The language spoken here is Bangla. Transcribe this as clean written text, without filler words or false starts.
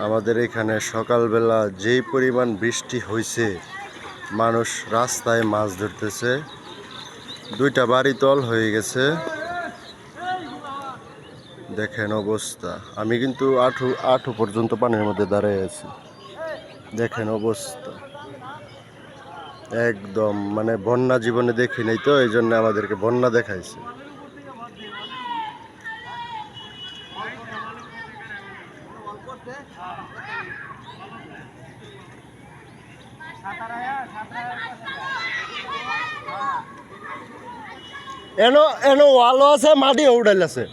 আমাদের এখানে সকালবেলা যেই পরিমাণ বৃষ্টি হয়েছে, মানুষ রাস্তায় মাছ ধরতেছে। 2টা বাড়ি তল হয়ে গেছে, দেখেন অবস্থা। আমি কিন্তু আঁঠু পর্যন্ত পানির মধ্যে দাঁড়িয়ে আছি, দেখেন অবস্থা একদম। মানে বন্যা জীবনে দেখি নাই, তো এই জন্য আমাদেরকে বন্যা দেখাইছে। এনো এনো ওয়ালও আছে, মাটিও উড়াইল আছে।